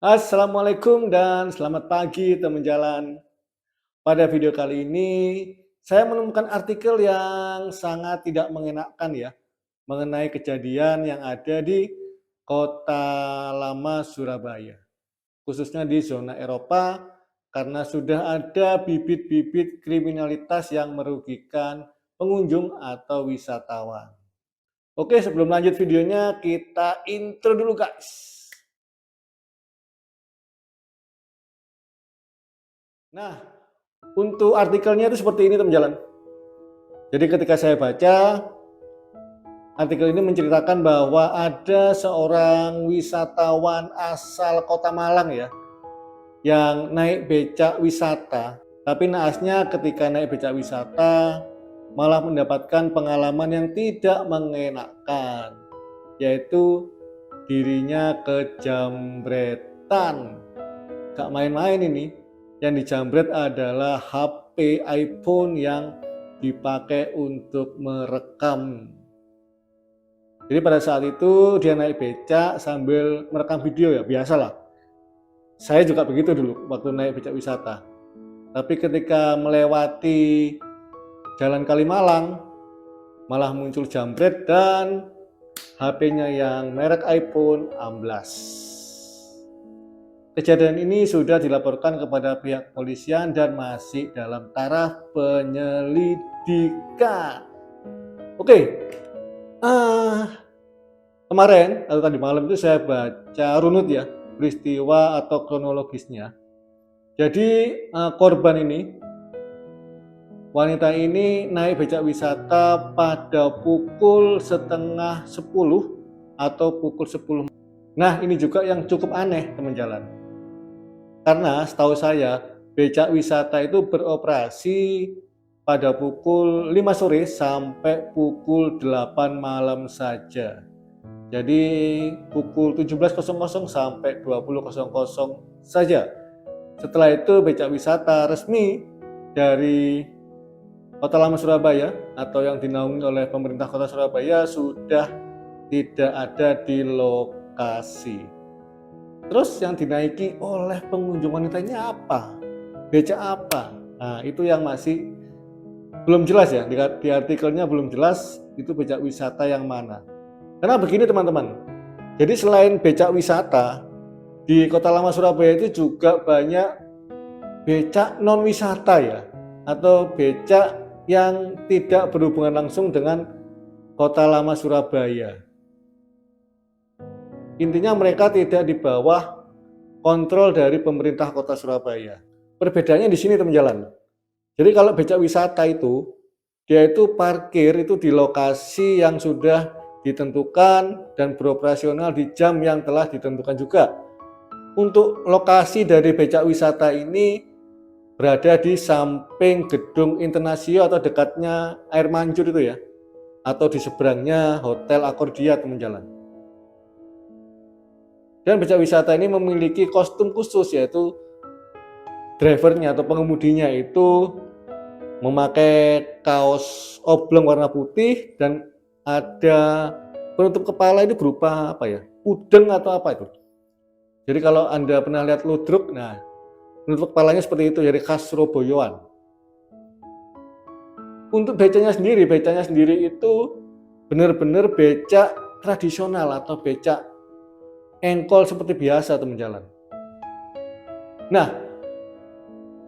Assalamualaikum dan selamat pagi teman jalan. Pada video kali ini saya menemukan artikel yang sangat tidak mengenakan ya, mengenai kejadian yang ada di Kota Lama Surabaya, khususnya di zona Eropa karena sudah ada bibit-bibit kriminalitas yang merugikan pengunjung atau wisatawan. Oke, sebelum lanjut videonya kita intro dulu guys. Nah, untuk artikelnya itu seperti ini teman jalan. Jadi ketika saya baca, artikel ini menceritakan bahwa ada seorang wisatawan asal Kota Malang ya, yang naik becak wisata. Tapi naasnya ketika naik becak wisata, malah mendapatkan pengalaman yang tidak mengenakan, yaitu dirinya kejambretan. Gak main-main ini, yang dijambret adalah HP iPhone yang dipakai untuk merekam. Jadi pada saat itu dia naik becak sambil merekam video ya, biasalah. Saya juga begitu dulu waktu naik becak wisata. Tapi ketika melewati Jalan Kalimalang, malah muncul jambret dan HP-nya yang merek iPhone amblas. Kejadian ini sudah dilaporkan kepada pihak kepolisian dan masih dalam taraf penyelidikan. Oke, kemarin atau tadi malam itu saya baca runut ya peristiwa atau kronologisnya. Jadi korban ini, wanita ini naik becak wisata pada pukul setengah 10 atau pukul 10. Nah ini juga yang cukup aneh teman jalan. Karena setahu saya becak wisata itu beroperasi pada pukul 5 sore sampai pukul 8 malam saja. Jadi pukul 17.00 sampai 20.00 saja. Setelah itu becak wisata resmi dari Kota Lama Surabaya atau yang dinaungi oleh pemerintah Kota Surabaya sudah tidak ada di lokasi. Terus yang dinaiki oleh pengunjung wanitanya apa? Becak apa? Nah itu yang masih belum jelas ya, di artikelnya belum jelas itu becak wisata yang mana. Karena begini teman-teman, jadi selain becak wisata, di Kota Lama Surabaya itu juga banyak becak non wisata ya, atau becak yang tidak berhubungan langsung dengan Kota Lama Surabaya. Intinya mereka tidak di bawah kontrol dari pemerintah Kota Surabaya. Perbedaannya di sini teman jalan. Jadi kalau becak wisata itu, dia itu parkir itu di lokasi yang sudah ditentukan dan beroperasional di jam yang telah ditentukan juga. Untuk lokasi dari becak wisata ini berada di samping gedung Internasio atau dekatnya Air Mancur itu ya, atau di seberangnya Hotel Akordia teman jalan. Dan becak wisata ini memiliki kostum khusus, yaitu drivernya atau pengemudinya itu memakai kaos oblong warna putih dan ada penutup kepala itu berupa apa ya, udeng atau apa itu. Jadi kalau Anda pernah lihat ludruk, nah penutup kepalanya seperti itu, jadi khas Surabayaan. Untuk becaknya sendiri itu benar-benar becak tradisional atau becak engkol seperti biasa teman jalan. Nah,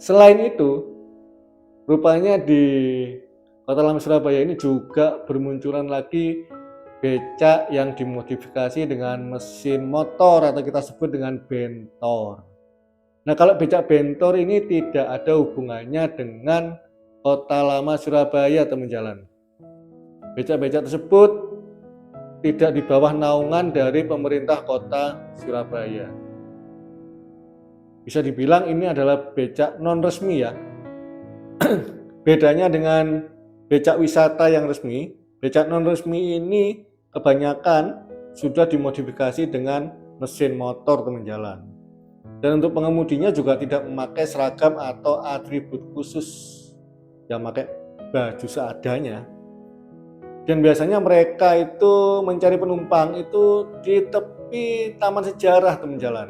selain itu, rupanya di Kota Lama Surabaya ini juga bermunculan lagi becak yang dimodifikasi dengan mesin motor atau kita sebut dengan bentor. Nah, kalau becak bentor ini tidak ada hubungannya dengan Kota Lama Surabaya teman jalan. Becak-becak tersebut tidak di bawah naungan dari pemerintah Kota Surabaya. Bisa dibilang ini adalah becak non resmi ya. Bedanya dengan becak wisata yang resmi, becak non resmi ini kebanyakan sudah dimodifikasi dengan mesin motor teman jalan. Dan untuk pengemudinya juga tidak memakai seragam atau atribut khusus, yang pakai baju seadanya. Dan biasanya mereka itu mencari penumpang itu di tepi taman sejarah teman jalan.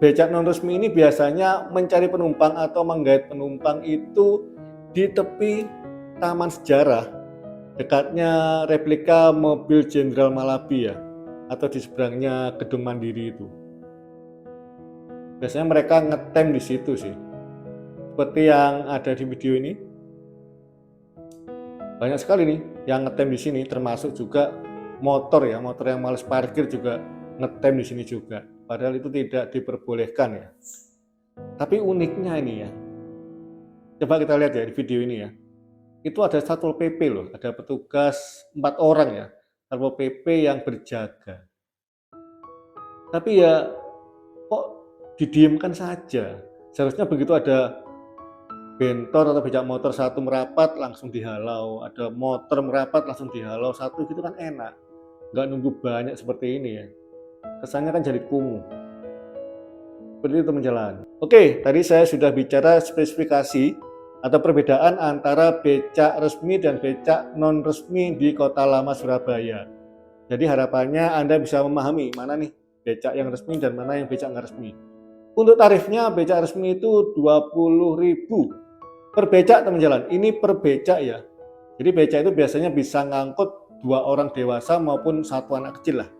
becak non resmi ini biasanya mencari penumpang atau menggait penumpang itu di tepi taman sejarah, dekatnya replika mobil Jenderal Malabi ya, atau di seberangnya Gedung Mandiri itu. Biasanya mereka ngetem di situ sih, seperti yang ada di video ini. Banyak sekali nih yang ngetem di sini, termasuk juga motor ya, motor yang males parkir juga ngetem di sini juga. Padahal itu tidak diperbolehkan ya. Tapi uniknya ini ya, coba kita lihat ya di video ini ya. Itu ada Satpol PP loh, ada petugas 4 orang ya, Satpol PP yang berjaga. Tapi ya kok didiamkan saja. Seharusnya begitu ada bentor atau becak motor satu merapat langsung dihalau, ada motor merapat langsung dihalau satu, gitu kan enak. Nggak nunggu banyak seperti ini ya. Kesannya kan jadi kumuh. Seperti itu teman jalan. Oke, tadi saya sudah bicara spesifikasi atau perbedaan antara becak resmi dan becak non resmi di Kota Lama Surabaya. Jadi harapannya Anda bisa memahami mana nih becak yang resmi dan mana yang becak nggak resmi. Untuk tarifnya becak resmi itu 20.000 per becak teman jalan. Ini per becak ya. Jadi becak itu biasanya bisa ngangkut 2 orang dewasa maupun 1 anak kecil lah.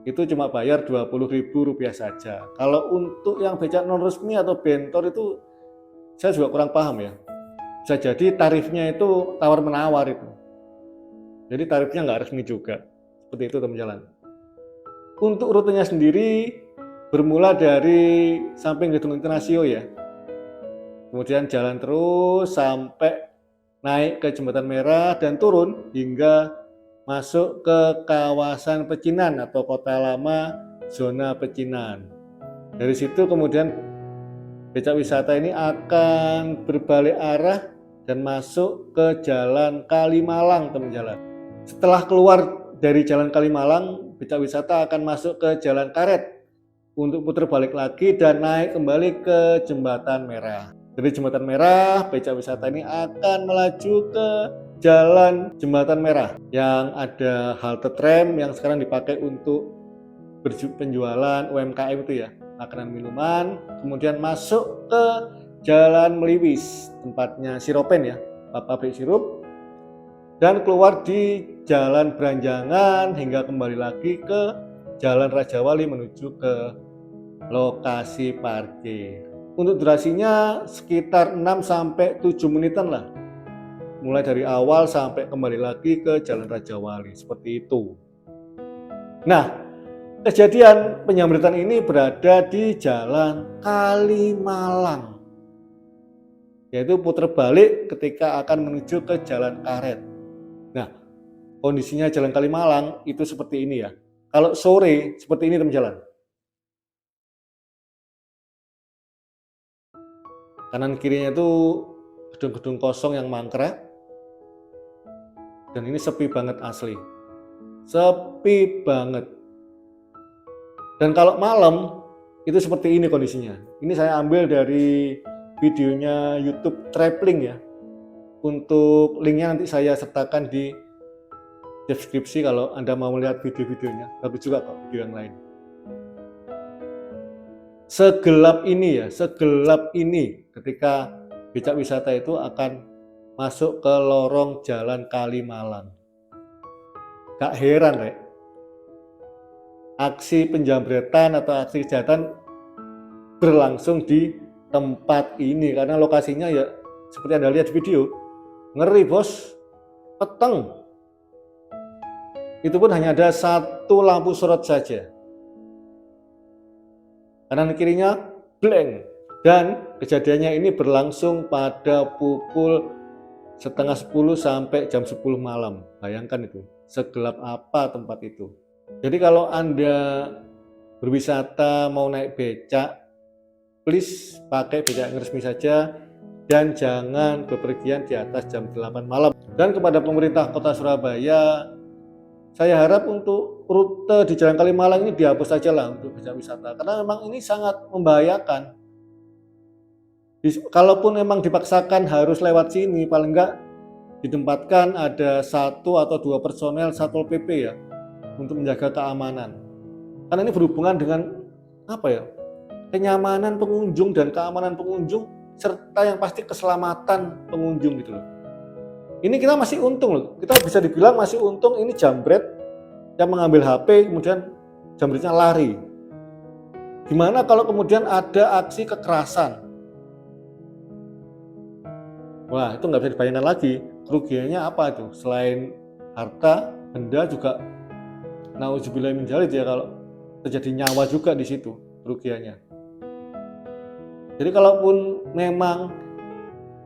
Itu cuma bayar Rp20.000 saja. Kalau untuk yang becak non resmi atau bentor itu saya juga kurang paham ya. Bisa jadi tarifnya itu tawar menawar itu. Jadi tarifnya nggak resmi juga. Seperti itu teman jalan. Untuk rutenya sendiri bermula dari samping Gedung Internasio ya. Kemudian jalan terus sampai naik ke Jembatan Merah dan turun hingga masuk ke kawasan Pecinan atau Kota Lama zona Pecinan. Dari situ kemudian becak wisata ini akan berbalik arah dan masuk ke Jalan Kalimalang teman jalan. Setelah keluar dari Jalan Kalimalang, becak wisata akan masuk ke Jalan Karet untuk putar balik lagi dan naik kembali ke Jembatan Merah. Dari Jembatan Merah, becak wisata ini akan melaju ke Jalan Jembatan Merah yang ada halte tram yang sekarang dipakai untuk penjualan UMKM itu ya, makanan minuman. Kemudian masuk ke Jalan Meliwis, tempatnya siropen ya, pabrik sirup, dan keluar di Jalan Beranjangan hingga kembali lagi ke Jalan Raja Wali menuju ke lokasi parkir. Untuk durasinya sekitar 6-7 menitan lah, mulai dari awal sampai kembali lagi ke Jalan Raja Wali, seperti itu. Nah, kejadian penyambutan ini berada di Jalan Kalimalang, yaitu putar balik ketika akan menuju ke Jalan Karet. Nah, kondisinya Jalan Kalimalang itu seperti ini ya. Kalau sore seperti ini teman jalan. Kanan kirinya itu gedung-gedung kosong yang mangkrak. Dan ini sepi banget asli. Sepi banget. Dan kalau malam itu seperti ini kondisinya. Ini saya ambil dari videonya YouTube Traveling ya. Untuk linknya nanti saya sertakan di deskripsi kalau Anda mau melihat video-videonya. Bagus juga kok video yang lain. Segelap ini ya, segelap ini ketika becak wisata itu akan masuk ke lorong Jalan Kalimalang. Gak heran Rek, aksi penjambretan atau aksi kejahatan berlangsung di tempat ini karena lokasinya ya seperti Anda lihat di video, ngeri bos, peteng. Itu pun hanya ada 1 lampu sorot saja. Kanan kirinya blank. Dan kejadiannya ini berlangsung pada pukul 9:30 sampai jam 10 malam. Bayangkan itu, segelap apa tempat itu. Jadi kalau Anda berwisata mau naik becak, please pakai becak yang resmi saja dan jangan bepergian di atas jam 8 malam. Dan kepada pemerintah Kota Surabaya, saya harap untuk rute di Jalan Kalimalang ini dihapus saja lah untuk becak wisata karena memang ini sangat membahayakan. Kalaupun memang dipaksakan harus lewat sini, paling enggak ditempatkan ada 1 atau 2 personel Satpol PP ya untuk menjaga keamanan. Karena ini berhubungan dengan apa ya? kenyamanan pengunjung dan keamanan pengunjung, serta yang pasti keselamatan pengunjung gitu loh. Ini kita masih untung loh, kita bisa dibilang masih untung ini jambret yang mengambil HP kemudian jambretnya lari. Gimana kalau kemudian ada aksi kekerasan? Wah, itu nggak bisa dibayangkan lagi kerugiannya apa itu, selain harta, benda juga nauzubillah min dzalik ya, kalau terjadi nyawa juga di situ kerugiannya. Jadi kalaupun memang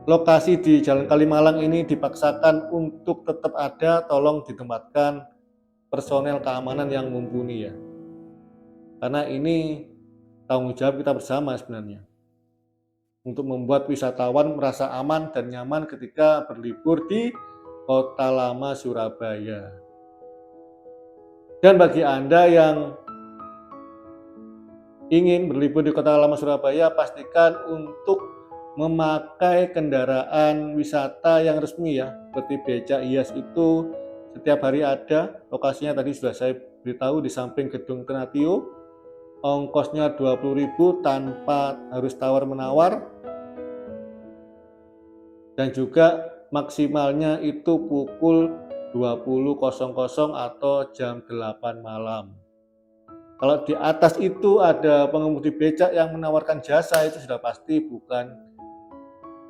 lokasi di Jalan Kalimalang ini dipaksakan untuk tetap ada, tolong ditempatkan personel keamanan yang mumpuni ya. Karena ini tanggung jawab kita bersama sebenarnya. Untuk membuat wisatawan merasa aman dan nyaman ketika berlibur di Kota Lama Surabaya. Dan bagi Anda yang ingin berlibur di Kota Lama Surabaya, pastikan untuk memakai kendaraan wisata yang resmi ya, seperti becak hias itu setiap hari ada. Lokasinya tadi sudah saya beritahu di samping Gedung Ternatio. Ongkosnya 20.000 tanpa harus tawar-menawar. Dan juga maksimalnya itu pukul 20.00 atau jam 8 malam. Kalau di atas itu ada pengemudi becak yang menawarkan jasa, itu sudah pasti bukan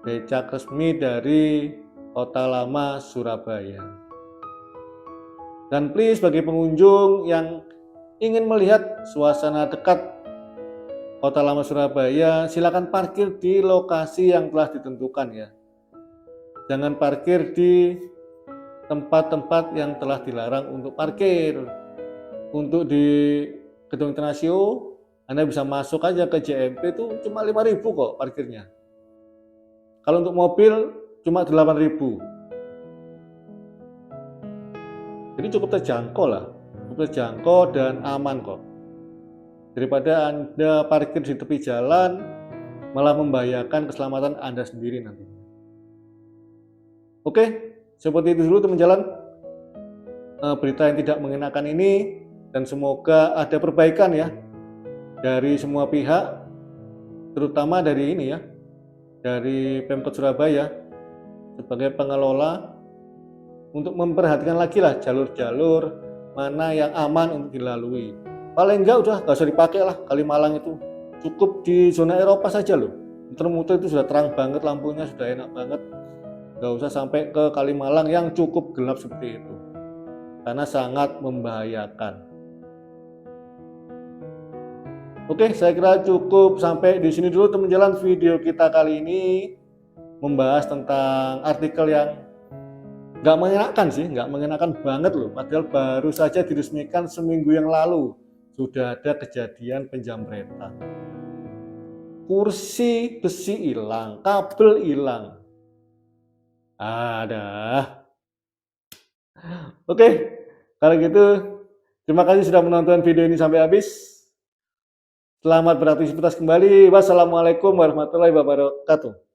becak resmi dari Kota Lama Surabaya. Dan please bagi pengunjung yang ingin melihat suasana dekat Kota Lama Surabaya, silakan parkir di lokasi yang telah ditentukan ya. Jangan parkir di tempat-tempat yang telah dilarang untuk parkir. Untuk di Gedung Ternasio, Anda bisa masuk aja ke JMP itu cuma 5.000 kok parkirnya. Kalau untuk mobil cuma 8.000. Jadi cukup terjangkau lah, cukup terjangkau dan aman kok. Daripada Anda parkir di tepi jalan, malah membahayakan keselamatan Anda sendiri nanti. Oke, seperti itu dulu teman jalan berita yang tidak mengenakan ini. Dan semoga ada perbaikan ya dari semua pihak, terutama dari ini ya, dari Pemkot Surabaya sebagai pengelola, untuk memperhatikan lagi lah jalur-jalur mana yang aman untuk dilalui. Paling enggak udah nggak usah dipakai lah Kalimalang itu, cukup di zona Eropa saja loh. Muter-muter itu sudah terang banget, lampunya sudah enak banget, nggak usah sampai ke Kalimalang yang cukup gelap seperti itu, karena sangat membahayakan. Oke, saya kira cukup sampai di sini dulu teman jalan video kita kali ini, membahas tentang artikel yang nggak mengenakan sih, nggak mengenakan banget loh. Padahal baru saja diresmikan seminggu yang lalu sudah ada kejadian penjamretan. Kursi besi hilang, kabel hilang. Ada. Oke, kalau gitu terima kasih sudah menonton video ini sampai habis. Selamat beraktivitas kembali. Wassalamualaikum warahmatullahi wabarakatuh.